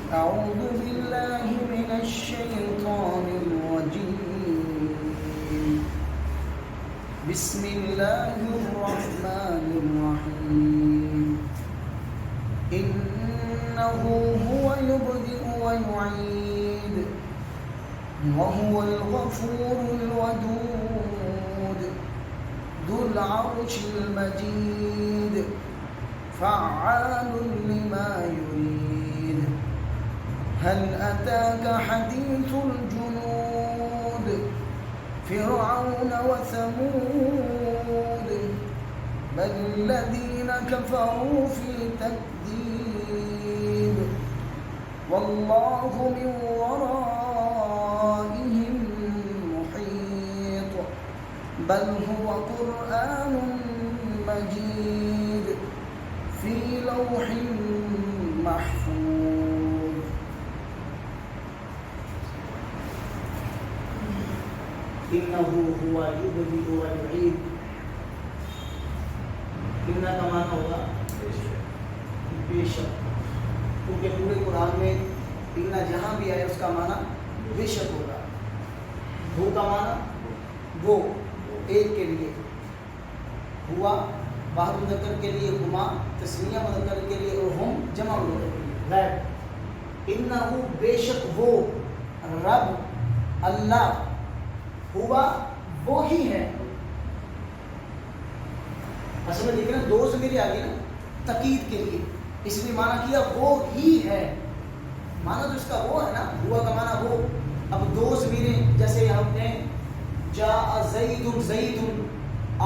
أعوذ بالله من الشيطان الرجيم. بسم الله الرحمن الرحيم. إنه هو يبدئ ويعيد وهو الغفور الودود ذو العرش المجيد فعال لما يريد. هل أتاك حديث الجنود فرعون وثمود بل الذين كفروا في تكذيب والله من ورائهم محيط بل هو قرآن مجيد في لوح محفوظ. إنه هو يبدئ ويعيد. إنّا کا معنی ہوگا بے شک، کیونکہ پورے قرآن میں إنّا جہاں بھی آئے اس کا معنی بے شک ہوگا. ہو کا معنی وہ، ایک کے لیے، ہوا واحد مذکر کے لیے، ہما تسنیہ مذکر کے لیے، اور ہم جمع مذکر کے لیے. غیب انہ بے شک وہ، رب اللہ، ہوا وہی ہے. اصل میں دیکھ رہے ہیں دو ضمیر آ گئی نا تقید کے لیے، اس لیے معنی کیا وہ ہی ہے. معنی تو اس کا وہ ہے نا، ہوا کا معنی وہ. اب دو ضمیریں جیسے ہم نے جاء زید زید،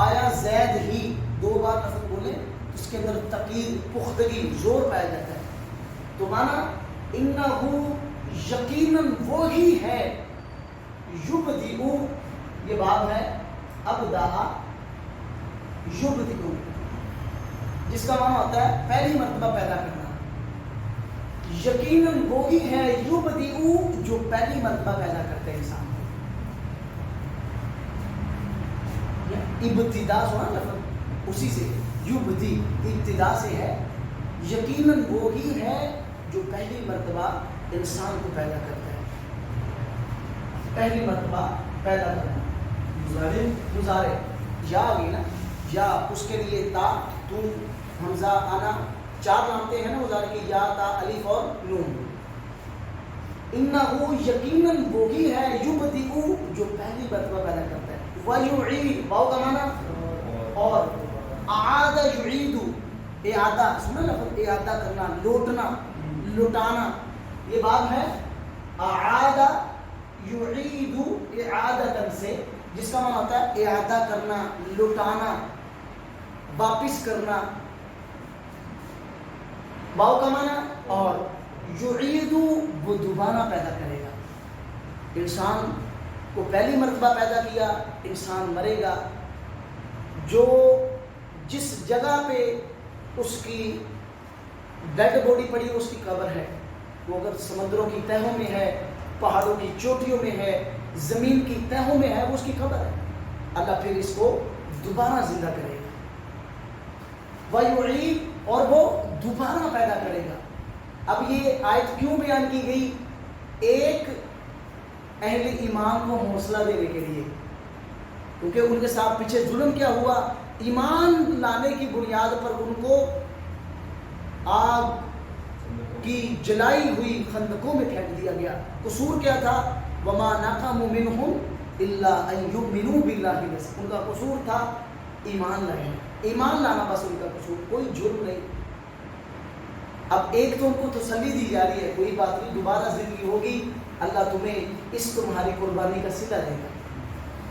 آیا زید ہی، دو بار لفظ بولے اس کے اندر تقید، پختگی، زور پایا جاتا ہے. تو معنی انہ یقیناً وہی ہے، یبدئ یہ باب ہے ابدأ یبدئ، جس کا معنی ہوتا ہے پہلی مرتبہ پیدا کرنا. یقیناً وہی ہے یبدئ جو پہلی مرتبہ پیدا کرتے ہیں انسان کو. ابتدا سنا لفظ اسی سے، یبدئ ابتدا سے ہے. یقیناً وہی ہے جو پہلی مرتبہ انسان کو پیدا کرتا ہے. پہلی مرتبہ پیدا کرنا مضارع یا آ گئی نا، یا اس کے لیے تا، تو، حمزہ، انا، چار لامتے ہیں نا مضارع کی، یا، تا، الف اور نون. انہ یقیناً وہی ہے یبدئ جو پہلی مرتبہ پیدا کرتا ہے. ویعید واو کا معنی اور، اعاد یعید اعادہ، سنا لفظ اعادہ کرنا، لوٹنا، لٹانا. یہ بات ہے اعاد یعید اعادۃ سے، جس کا معنی ہوتا ہے اعادہ کرنا، لٹانا، واپس کرنا. واو کا معنی اور، یعید وہ دوبارہ پیدا کرے گا. انسان کو پہلی مرتبہ پیدا کیا، انسان مرے گا. جو جس جگہ پہ اس کی ڈیڈ باڈی پڑی اس کی قبر ہے، وہ اگر سمندروں کی تہوں میں ہے، پہاڑوں کی چوٹیوں میں ہے، زمین کی تہوں میں ہے، وہ اس کی قبر ہے. اللہ پھر اس کو دوبارہ زندہ کرے گا. وَيُعِيدُ اور وہ دوبارہ پیدا کرے گا. اب یہ آیت کیوں بیان کی گئی؟ ایک اہل ایمان کو حوصلہ دینے کے لیے، کیونکہ ان کے ساتھ پیچھے ظلم کیا ہوا؟ ایمان لانے کی بنیاد پر ان کو آگ کی جلائی ہوئی خندقوں میں پھینک دیا گیا. قصور کیا تھا؟ وَمَا نَقَمُوا مِنْهُمْ إِلَّا أَن يُؤْمِنُوا بِاللَّهِ بس. ان کا قصور تھا ایمان لائے، ایمان لانا بس ان کا قصور، کوئی جرم نہیں. اب ایک تو ان کو تسلی دی جا رہی ہے، کوئی بات نہیں، دوبارہ زندگی ہوگی، اللہ تمہیں اس تمہاری قربانی کا صلہ دے گا.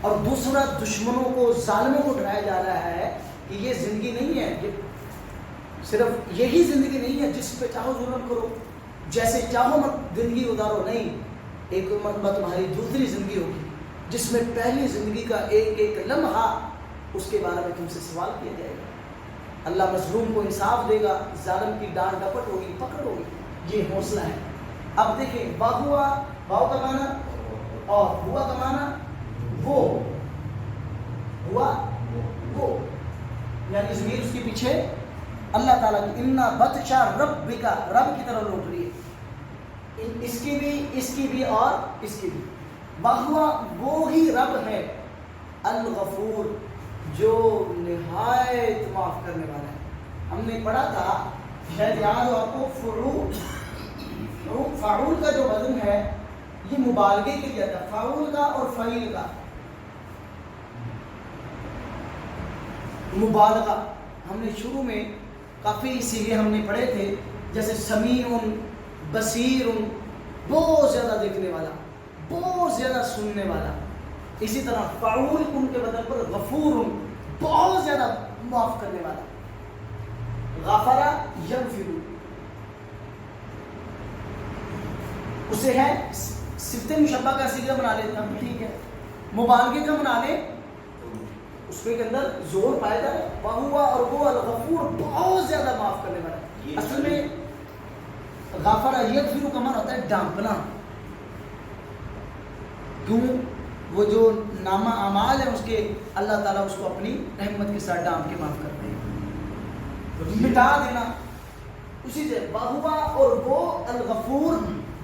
اور دوسرا دشمنوں کو، ظالموں کو ڈرایا جا رہا ہے کہ یہ زندگی نہیں ہے، یہ صرف یہی زندگی نہیں ہے جس پہ چاہو ظلم کرو، جیسے چاہو مت زندگی گزارو. نہیں، ایک مرتبہ تمہاری دوسری زندگی ہوگی جس میں پہلی زندگی کا ایک ایک لمحہ اس کے بارے میں تم سے سوال کیا جائے گا. اللہ مظلوم کو انصاف دے گا، ظالم کی ڈانٹ ڈپٹ ہوگی، پکڑ ہوگی. یہ حوصلہ ہے. اب دیکھیں باہوا، باؤ کا معنی اور ہوا کا معنی وہ، ہوا وہ، یعنی ضمیر اس کے پیچھے اللہ تعالیٰ کی. اِنَّا بَطْشَ رَبِّكَ، رب کی طرف لوٹ رہی ہے. اس کی بھی اور اس کی بھی. وہو وہی رب ہے الغفور جو نہایت معاف کرنے والا ہے. ہم نے پڑھا تھا شاید یاد ہو آپ کو فعول کا جو وزن ہے یہ مبالغے کے لیے تھا، فعول کا اور فعیل کا مبالغہ. ہم نے شروع میں کافی صیغے ہم نے پڑھے تھے جیسے سمیع، بصیر، بہت زیادہ دیکھنے والا، بہت زیادہ سننے والا. اسی طرح فعول ان کے بدل پر غفور، بہت زیادہ معاف کرنے والا. غفر یغفر اسے ہے صفت مشبہ کا صیغہ بنا لیتے ہیں، ٹھیک ہے. مبالغے کا بنا لیں اس کے اندر زور پایا جائے. وہو اور وہ الغفور بہت زیادہ معاف کرنے والا. اصل میں غفر یغفر کا معنی ہوتا ہے ڈانپنا. کیوں؟ وہ جو نامہ اعمال ہے اس کے اللہ تعالیٰ اس کو اپنی رحمت کے ساتھ ڈانپ کے معاف کرتے ہیں، مٹا دینا. اسی سے وہو اور وہ الغفور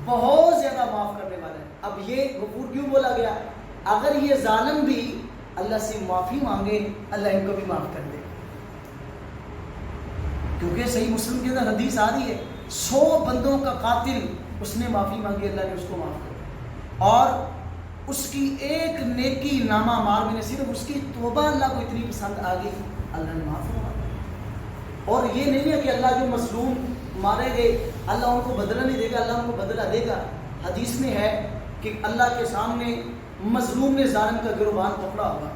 بہت زیادہ معاف کرنے والا ہے. اب یہ غفور کیوں بولا گیا؟ اگر یہ ظالم بھی اللہ سے معافی مانگے اللہ ان کو بھی معاف کر دے. کیونکہ صحیح مسلم کے اندر حدیث آ رہی ہے 100 بندوں کا قاتل اس نے معافی مانگی اللہ نے اس کو معاف کر دیا. اور اس کی ایک نیکی نامہ مار میں نے صرف اس کی توبہ اللہ کو اتنی پسند آ گئی اللہ نے معاف کر دیا. اور یہ نہیں ہے کہ اللہ جو مظلوم مارے گئے اللہ ان کو بدلہ نہیں دے گا، اللہ ان کو بدلہ دے گا. حدیث میں ہے کہ اللہ کے سامنے مظلوم نے ظالم کا گروبان پکڑا ہوگا،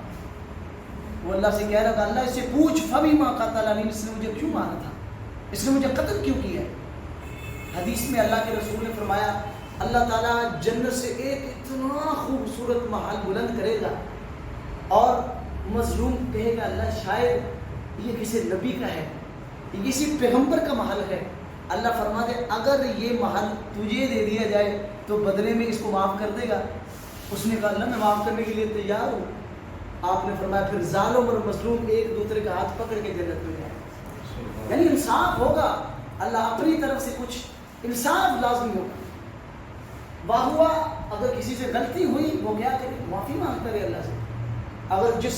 وہ اللہ سے کہہ رہا تھا اللہ اس سے پوچھ فبما قتلنی، اس نے مجھے کیوں مارا تھا، اس نے مجھے قتل کیوں کیا. حدیث میں اللہ کے رسول نے فرمایا اللہ تعالیٰ جنت سے ایک اتنا خوبصورت محل بلند کرے گا اور مظلوم کہے گا اللہ شاید یہ کسی نبی کا ہے، یہ کسی پیغمبر کا محل ہے. اللہ فرما دے اگر یہ محل تجھے دے دیا جائے تو بدلے میں اس کو معاف کر دے گا. اس نے کہا اللہ میں معاف کرنے کے لیے تیار ہوں. آپ نے فرمایا پھر ظالم اور مظلوم ایک دوسرے کا ہاتھ پکڑ کے جنت میں جائے. یعنی انصاف ہوگا، اللہ اپنی طرف سے کچھ انصاف لازمی ہوگا. وہو اگر کسی سے غلطی ہوئی وہ کیا کرے؟ معافی مانگتا رہے اللہ سے. اگر جس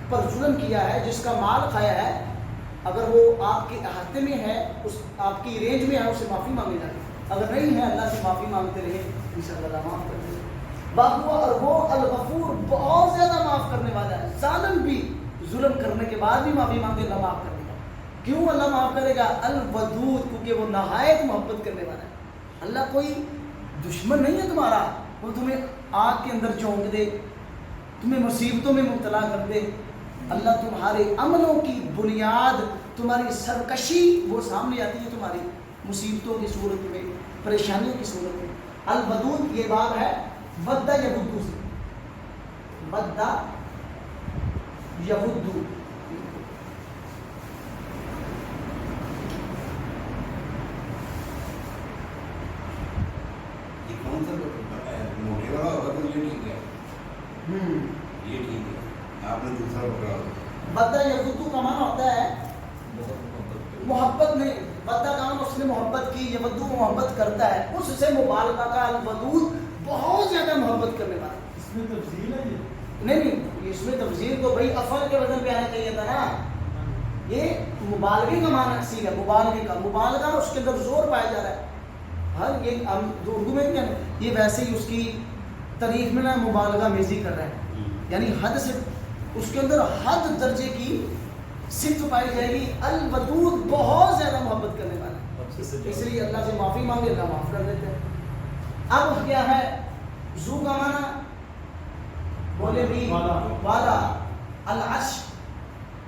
پر ظلم کیا ہے، جس کا مال کھایا ہے، اگر وہ آپ کے احاطے میں ہے، اس آپ کی رینج میں ہے، اسے معافی مانگی جائے. اگر نہیں ہے اللہ سے معافی مانگتے رہے انشاءاللہ اللہ معاف کر دے. وہو اور وہ الغفور بہت زیادہ معاف کرنے والا ہے. ظالم بھی ظلم کرنے کے بعد بھی معافی مانگے اللہ معاف کر دے گا. کیوں اللہ معاف کرے گا؟ الودود، کیونکہ وہ نہایت محبت کرنے والا ہے. اللہ کوئی دشمن نہیں ہے تمہارا، وہ تمہیں آگ کے اندر چونک دے، تمہیں مصیبتوں میں مبتلا کر دے. اللہ تمہارے عملوں کی بنیاد، تمہاری سرکشی وہ سامنے آتی ہے تمہاری مصیبتوں کی صورت میں، پریشانیوں کی صورت میں. الودود یہ باب ہے ودہ یودو سے، ودہ یودو. موٹے والا ہوگا تو یہ ٹھیک ہے، یہ ٹھیک ہے. آپ نے دوسرا پکڑا بدہ یودو کا معنی ہوتا ہے محبت نہیں. بدہ کا معنی اس نے محبت کی، یودو محبت کرتا ہے، اس سے مبالغہ کا الودود بہت زیادہ محبت کرنے والا. اس میں تفصیل ہے یہ نہیں اس میں تفصیل تو بھائی افعل کے وزن پہ آنا چاہیے تھا نا. یہ مبالغے کا معنی اصیل ہے، مبالغے کا مبالغہ اس کے اندر زور پایا جا رہا ہے. ہر یہ ہم اردو میں کیا یہ ویسے ہی اس کی تعریف میں نا مبالغہ میزی کر رہا ہے، یعنی حد سے اس کے اندر حد درجے کی صفت پائی جائے گی. الودود بہت زیادہ محبت کرنے والا ہے، اس لیے اللہ سے معافی مانگے اللہ معاف کر دیتے ہیں. اب کیا ہے ذو کا معنی؟ بولے بھی والا، العرش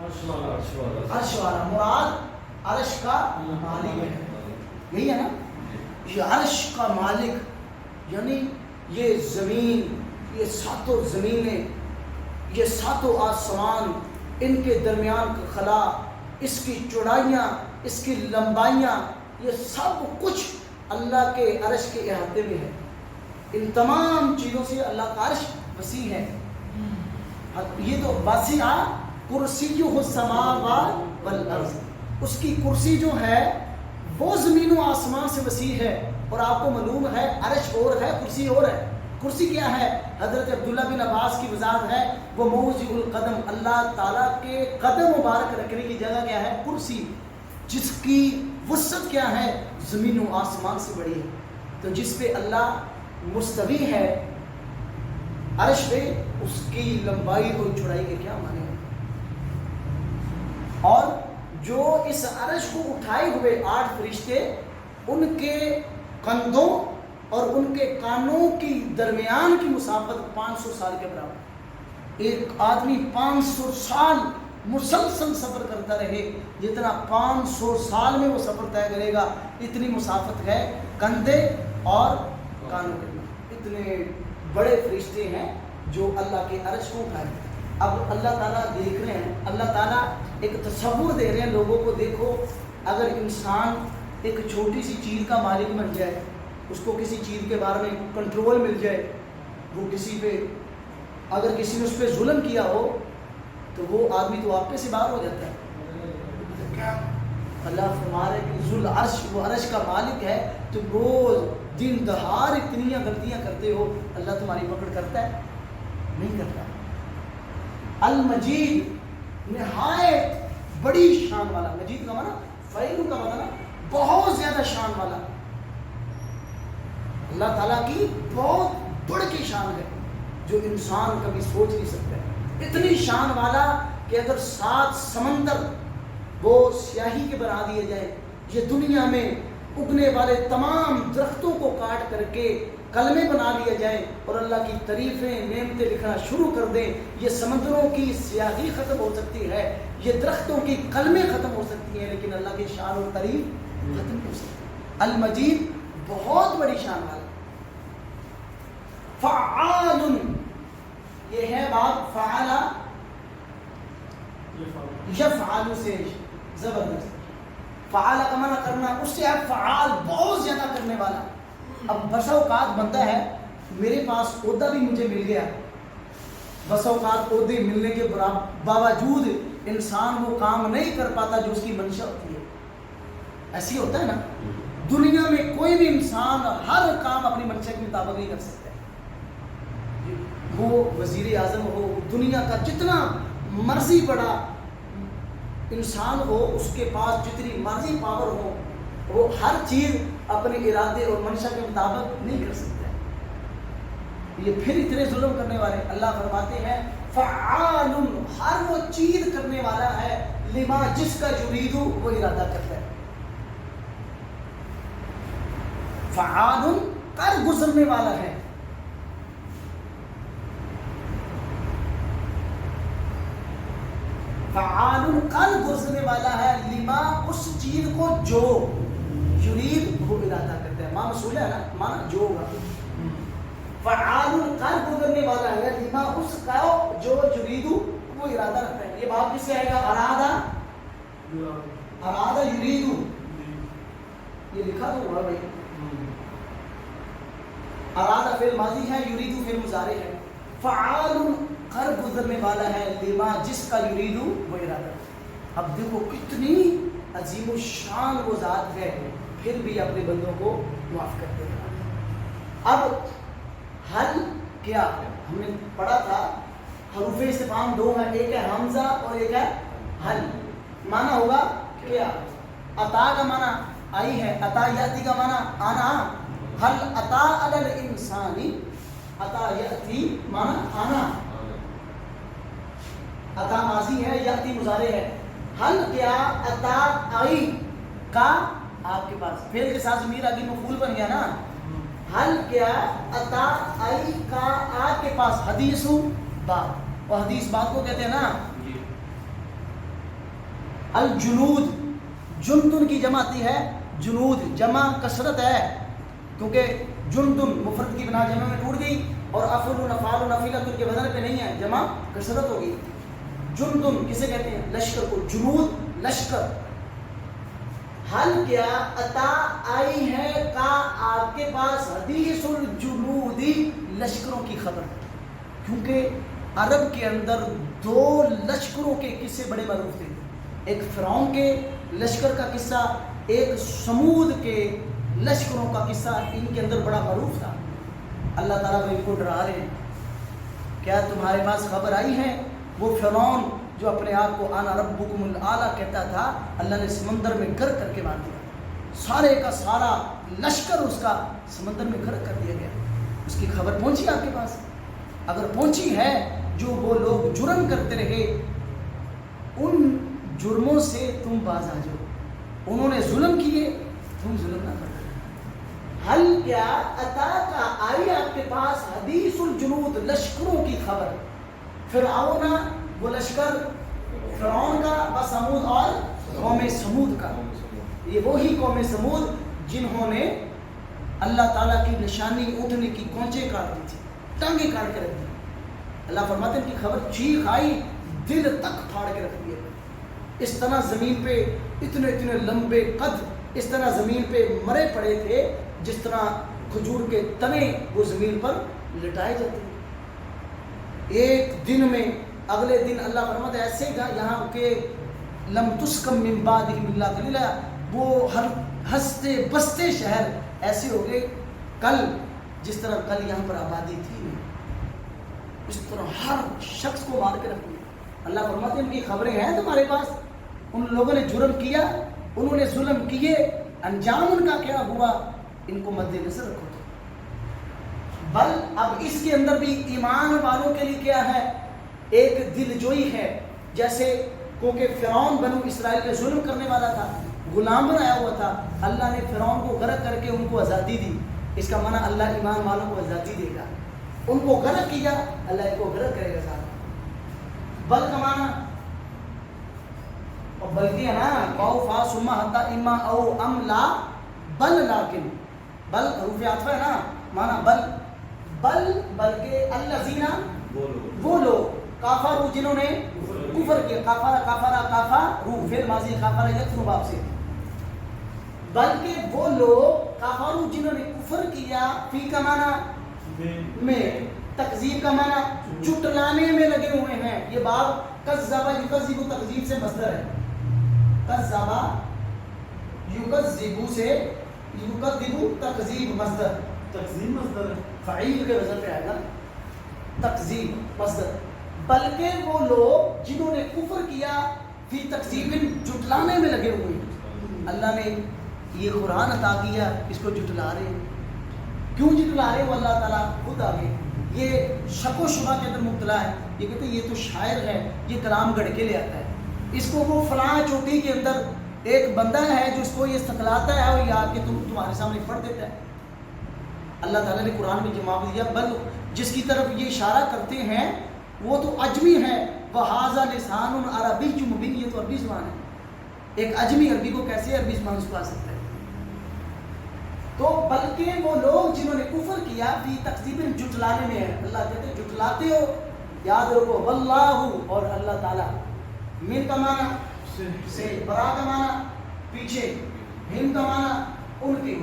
عرش والا، مراد عرش کا مالک ہے. یہی ہے نا، یہ عرش کا مالک یعنی یہ زمین، یہ ساتوں زمینیں، یہ ساتوں آسمان، ان کے درمیان کا خلا، اس کی چوڑائیاں، اس کی لمبائیاں، یہ سب کچھ اللہ کے عرش کے احاطے میں ہے. ان تمام چیزوں سے اللہ کا عرش وسیع ہے. یہ تو واسع کرسیہ السماوات والارض، اس کی کرسی جو ہے وہ زمین و آسمان سے وسیع ہے. اور آپ کو معلوم ہے عرش اور ہے کرسی اور ہے. کرسی کیا ہے؟ حضرت عبداللہ بن عباس کی وضاحت ہے وہ موضع القدم، اللہ تعالیٰ کے قدم مبارک رکھنے کی جگہ کیا ہے؟ کرسی، جس کی وسعت کیا ہے؟ زمین و آسمان سے بڑی ہے. تو جس پہ اللہ مستوی ہے عرش پہ، اس کی لمبائی اور چوڑائی کے کیا معنی ہے؟ اور جو اس عرش کو اٹھائے ہوئے 8 فرشتے، ان کے کندھوں اور ان کے کانوں کی درمیان کی مسافت 500 سال کے برابر. ایک آدمی 500 سال مسلسل سفر کرتا رہے، جتنا 500 سال میں وہ سفر طے کرے گا، اتنی مسافت ہے کندھے اور کانوں کے. اتنے بڑے فرشتے ہیں جو اللہ کے عرش کو اٹھائے. اب اللہ تعالیٰ دیکھ رہے ہیں، اللہ تعالیٰ ایک تصور دے رہے ہیں لوگوں کو. دیکھو اگر انسان ایک چھوٹی سی چیز کا مالک بن جائے، اس کو کسی چیز کے بارے میں کنٹرول مل جائے، وہ کسی پہ اگر کسی نے اس پہ ظلم کیا ہو تو وہ آدمی تو واقعے سے باہر ہو جاتا ہے. کیا اللہ فرما رہے کہ ذو العرش، وہ عرش کا مالک ہے، تو روز دن دہار اتنی غلطیاں کرتے ہو، اللہ تمہاری پکڑ کرتا ہے؟ نہیں کرتا. المجید، نہایت بڑی شان والا. مجید کا معنی فعیل کا معنی بہت زیادہ شان والا. اللہ تعالیٰ کی بہت بڑھ کی شان ہے جو انسان کبھی سوچ نہیں سکتا ہے. اتنی شان والا کہ اگر 7 سمندر وہ سیاہی کے بنا دیے جائے، یہ دنیا میں اگنے والے تمام درختوں کو کاٹ کر کے کلمے بنا لیے جائیں اور اللہ کی تعریفیں نعمتیں لکھنا شروع کر دیں، یہ سمندروں کی سیاہی ختم ہو سکتی ہے، یہ درختوں کی کلمیں ختم ہو سکتی ہیں، لیکن اللہ کی شان اور تعریف ختم نہیں ہو سکتی. المجید بہت بڑی شان والا. فعال، یہ ہے بات فعلا یفعل سے زبردست. فعال کا معنی کرنا، اس سے آپ فعال بہت زیادہ کرنے والا. اب بسا اوقات بنتا ہے میرے پاس عہدہ بھی مجھے مل گیا، بسا اوقات عہدے ملنے کے باوجود انسان وہ کام نہیں کر پاتا جو اس کی منشا ہوتی ہے. ایسی ہوتا ہے نا، دنیا میں کوئی بھی انسان ہر کام اپنی منشا کے مطابق نہیں کر سکتا. وہ وزیر اعظم ہو، دنیا کا جتنا مرضی بڑا انسان ہو، اس کے پاس جتنی مرضی پاور ہو، وہ ہر چیز اپنے ارادے اور منشا کے مطابق نہیں کر سکتا. یہ پھر اتنے ظلم کرنے والے. اللہ فرماتے ہیں فعال، ہر وہ چیز کرنے والا ہے، لما، جس کا یرید وہ ارادہ کرتا ہے. فعال، کر گزرنے والا ہے. فعال، کر گزرنے والا ہے، لما، اس چیز کو جو یرید وہ ارادہ کرتا ہے. ماں مسئول ہے نا، مانا جو ہوگا. فعال، کر گزرنے والا ہے، لما، اس کا جو یرید وہ ارادہ رکھتا ہے. یہ بات کس سے آئے گا؟ ارادہ، ارادہ یرید، یہ لکھا تو ہوا بھائی. ارادہ فعل ماضی ہے، یرید فعل مضارع ہے. فعال، کر گزرنے والا ہے، لما، جس کا یرید وہ ارادہ. اب دیکھو کتنی عظیم الشان وہ ذات ہے، پھر بھی اپنے بندوں کو معاف کر دے گا. اب حل کیا ہم نے پڑھا تھا، حروف استفہام 2 ہیں، ایک ہے حمزہ اور ایک ہے حل. معنی ہوگا کیا. عطا کا معنی آئی ہے، عطا یاتی کا معنی آنا. حل عطا علی الانسانی، عطا یاتی معنی آنا. عطا ماضی ہے، یاتی مضارع ہے. حل کیا، عطا آئی کا آپ کے پاس، فعل کے ساتھ ضمیر آگے مفعول بن گیا نا. حل کیا، عطا آئی کا آپ کے پاس. حدیث بات، اور حدیث بات کو کہتے ہیں نا. الجنود، جندن کی جمع آتی ہے، جنود جمع کثرت ہے، کیونکہ جندن مفرد کی بنا جمع میں ٹوٹ گئی، اور افعل افعال نفیلۃ کے وزن پہ نہیں ہے، جمع کثرت ہوگی. جندن کسے کہتے ہیں؟ لشکر کو. جنود لشکر. حل کیا، عطا آئی ہے کا آپ کے پاس، حدیث الجنودی، لشکروں کی خبر. کیونکہ عرب کے اندر 2 لشکروں کے قصے بڑے معروف تھے. ایک فرعون کے لشکر کا قصہ، ایک سمود کے لشکروں کا قصہ ان کے اندر بڑا معروف تھا. اللہ تعالیٰ وہ ان کو ڈرا رہے ہیں. کیا تمہارے پاس خبر آئی ہے وہ فرعون جو اپنے آپ کو انا ربکم الاعلیٰ کہتا تھا, اللہ نے سمندر میں غرق کر کے مار دیا. سارے کا سارا لشکر اس کا سمندر میں غرق کر دیا گیا. اس کی خبر پہنچی آپ کے پاس؟ اگر پہنچی ہے, جو وہ لوگ جرم کرتے رہے ان جرموں سے تم باز آ جاؤ. انہوں نے ظلم کیے, تم ظلم نہ کرو. حل کیا عطا کا آئی آپ کے پاس حدیث الجنود, لشکروں کی خبر. فرعون وہ لشکر فرعون کا و سمود اور قوم سمود کا. یہ وہی قوم سمود جنہوں نے اللہ تعالیٰ کی نشانی اٹھنے کی کونچے کاٹ دی تھی, ٹانگیں کاٹ کے رکھ دی. اللہ فرماتے ہیں ان کی خبر چیخ آئی, دل تک پھاڑ کے رکھ دیا. اس طرح زمین پہ اتنے اتنے لمبے قد اس طرح زمین پہ مرے پڑے تھے جس طرح کھجور کے تنے وہ زمین پر لٹائے جاتے ہیں. ایک دن میں اگلے دن اللہ فرماتا ہے ایسے گا یہاں کے لم تسکم من بعدہم الا قلیلا, وہ ہر ہنستے بستے شہر ایسے ہو گئے کل جس طرح کل یہاں پر آبادی تھی نہیں. اس طرح ہر شخص کو مار کے رکھ دیا. اللہ فرماتے ہیں ان کی خبریں ہیں تمہارے پاس. ان لوگوں نے جرم کیا, انہوں نے ظلم کیے, انجام ان کا کیا ہوا ان کو مد نظر رکھو. بل اب اس کے اندر بھی ایمان والوں کے لیے کیا ہے, ایک دل جوئی ہے. جیسے کیونکہ فرعون بنو اسرائیل پہ ظلم کرنے والا تھا, غلام بنایا ہوا تھا, اللہ نے فرعون کو غرق کر کے ان کو آزادی دی. اس کا معنی اللہ ایمان والوں کو آزادی دے گا. ان کو غرق کیا, اللہ ان کو غرق کرے گا ساتھ. بل کا معنی اور بلکہ ہے نا واو فا ثم حتا اما او ام لا بل لیکن بل حروف عطف ہے نا, معنی بل بلکہ الذین وہ لوگ کافروا جنہوں نے کفر کیا. کافروا فعل ماضی کافر یکفر باب سے, بلکہ وہ لوگ کافروا جنہوں نے کفر کیا. فی کا معنی میں, تکذیب کا معنی جھٹلانے میں لگے ہوئے ہیں. یہ باب کذب یکذب تکذیب سے مصدر ہے. کذب یکذب سے یکذب تکذیب مصدر, تقسیم مصدر ہے. فعیل کے وزن پہ آئے گا تکذیب مصدر. بلکہ وہ لوگ جنہوں نے کفر کیا فی تکذیب جھٹلانے میں لگے ہوئے ہیں. اللہ نے یہ قرآن عطا کیا, اس کو جھٹلا رہے ہیں. کیوں جھٹلا رہے ہیں وہ اللہ تعالیٰ خود آگے یہ شک و شبہ کے اندر مبتلا ہے. یہ کہتے ہیں یہ تو شاعر ہے, یہ کلام گڑھ کے لے آتا ہے. اس کو وہ فلاں چوٹی کے اندر ایک بندہ ہے جو اس کو یہ ستلاتا ہے اور یہ آ کے تمہارے سامنے پڑھ دیتا ہے. اللہ تعالیٰ نے قرآن میں جواب دیا, بل جس کی طرف یہ اشارہ کرتے ہیں وہ تو عجمی ہے. وَهَذَا لِسَانٌ عَرَبِيٌّ مُبِينٌ, یہ تو عربی زبان ہے. ایک عجمی عربی کو کیسے عربی زبان سکھا سکتا ہے؟ تو بلکہ وہ لوگ جنہوں نے کفر کیا فی تکذیب جھٹلانے میں ہے. اللہ کہتے ہیں جھٹلاتے ہو, یاد رکھو واللہ اور اللہ تعالیٰ. من کا معنی سے, برا کا معنی پیچھے, ہم کا معنی ان کے.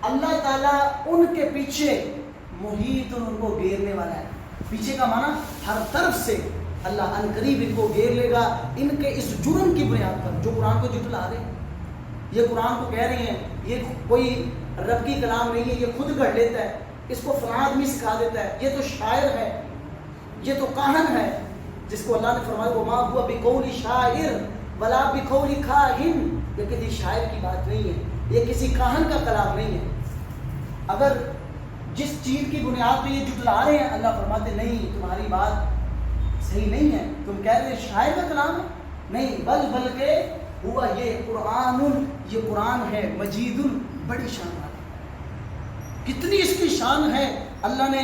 اللہ تعالیٰ ان کے پیچھے محیط ان کو گھیرنے والا ہے. پیچھے کا معنی ہر طرف سے اللہ ان قریب ان کو گھیر لے گا ان کے اس جرم کی بنیاد پر جو قرآن کو جھٹلا رہے ہیں. یہ قرآن کو کہہ رہے ہیں یہ کوئی رب کی کلام نہیں ہے, یہ خود گھڑ لیتا ہے, اس کو فلاں آدمی سکھا دیتا ہے, یہ تو شاعر ہے, یہ تو کاہن ہے, جس کو اللہ نے فرمایا وما هو بقول شاعر ولا بقول کاہن. یہ کسی شاعر کی بات نہیں ہے, یہ کسی کاہن کا کلام نہیں ہے. اگر جس چیز کی بنیاد پہ یہ جھٹلا رہے ہیں اللہ فرماتے نہیں تمہاری بات صحیح نہیں ہے, تم کہہ رہے شاعر کا کلام ہے نہیں, بلکہ ہوا یہ قرآن, یہ قرآن ہے مجید بڑی شان والا. کتنی اس کی شان ہے. اللہ نے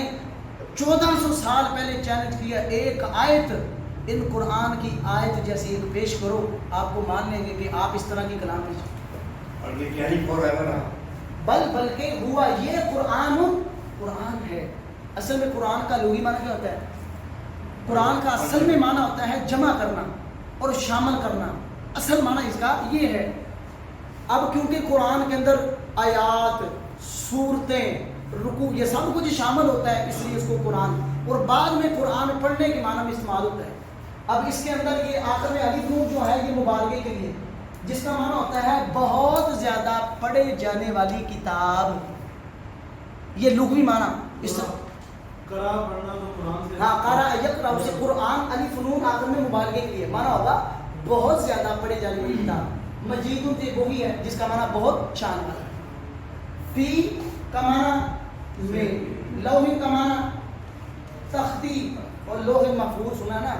1400 سال پہلے چیلنج کیا, ایک آیت ان قرآن کی آیت جیسی ایک پیش کرو, آپ کو مان لیں گے کہ آپ اس طرح کی کلام پیش کرو. اور یہ کیا ہی فور ایور ہے, بلکہ ہوا یہ قرآن ہے. اصل میں قرآن کا لغوی معنی کیا ہوتا ہے؟ قرآن کا اصل میں معنی ہوتا ہے جمع کرنا اور شامل کرنا. اصل معنی اس کا یہ ہے. اب کیونکہ قرآن کے اندر آیات, سورتیں, رکوع یہ سب کچھ شامل ہوتا ہے, اس لیے اس کو قرآن, اور بعد میں قرآن پڑھنے کے معنی میں استعمال ہوتا ہے. اب اس کے اندر یہ آخر میں الف نون جو ہے یہ مبالغے کے لیے, جس کا معنی ہوتا ہے بہت زیادہ زیادہ پڑھے جانے والی کتاب. یہ لغوی معنی اس قرا پڑھنا تو قرآن سے. ہاں قرأ یقرأ سے قرآن الف نون آخر میں مبالغے کے لیے معنی ہوگا بہت زیادہ پڑھے جانے والی کتاب. مجید وہی ہے جس کا معنی بہت شان والا ہے. فی کا معنی میں، لوح کا معنی تختی، اور لوح محفوظ سنا نا،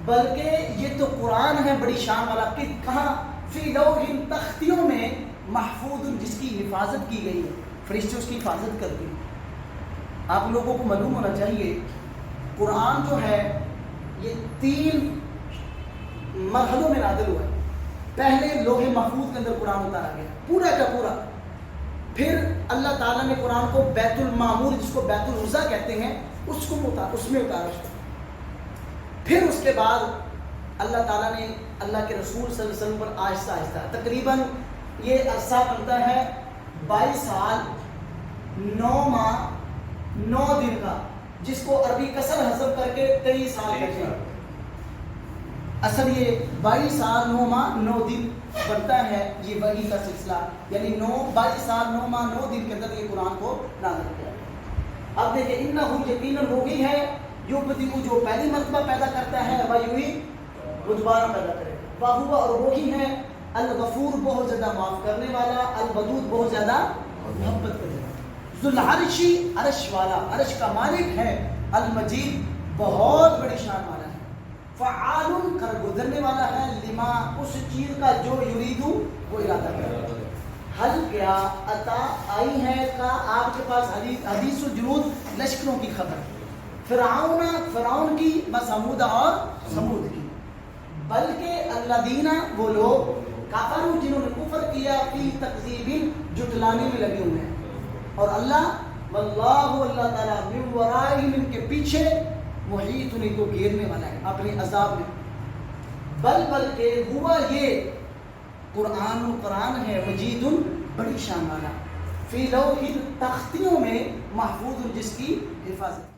بلکہ یہ تو قرآن ہے بڑی شان والا کہ کہاں فی لوح تختیوں میں محفوظ جس کی حفاظت کی گئی ہے، فرشتے اس کی حفاظت کرتے ہیں. آپ لوگوں کو معلوم ہونا چاہیے قرآن جو ہے یہ 3 مرحلوں میں نازل ہوا ہے. پہلے لوح محفوظ کے اندر قرآن اتارا گیا پورا کا پورا. پھر اللہ تعالیٰ نے قرآن کو بیت المعمور جس کو بیت العزا کہتے ہیں اس میں اتارا. پھر اس کے بعد اللہ تعالیٰ نے اللہ کے رسول صلی اللہ علیہ وسلم پر آہستہ آہستہ تقریباً یہ عرصہ بنتا ہے 22 سال 9 ماہ 9 دن کا، جس کو عربی کسر حسب کر کے 23 سال کہتے ہیں. اصل یہ 22 سال 9 ماہ 9 دن بنتا ہے یہ وحی کا سلسلہ، یعنی 22 سال 9 ماہ 9 دن کے اندر یہ قرآن کو نازل کیا. اب دیکھیں انہو یقیناً وہی ہے جو پہلی مرتبہ پیدا کرتا ہے وہی وہ دوبارہ پیدا کرے گا. وہو اور وہی ہے الغفور بہت زیادہ معاف کرنے والا، الودود بہت زیادہ محبت کرنے والا، ذو العرشی عرش والا، عرش کا مالک ہے، المجید بہت بڑی شان والا ہے، فعال کر گزرنے والا ہے، لما اس چیز کا جو یریدو وہ ارادہ کرے. حل کیا عطا آئی ہے کا آپ کے پاس حدیث الجنود لشکروں کی خبر، فرعون کی سمود اور سمود کی، بلکہ الذین وہ لوگ کفروا جنہوں نے کفر کیا فی تکذیب جھٹلانے میں لگے ہوئے ہیں، اور اللہ واللہ اللہ تعالیٰ من ورائہم ان کے پیچھے محیط ان کو گھیرنے والا ہے اپنے عذاب میں. بلکہ ہوا یہ قرآن ہے مجید بڑی شان والا، فی لوح تختیوں میں محفوظ جس کی حفاظت.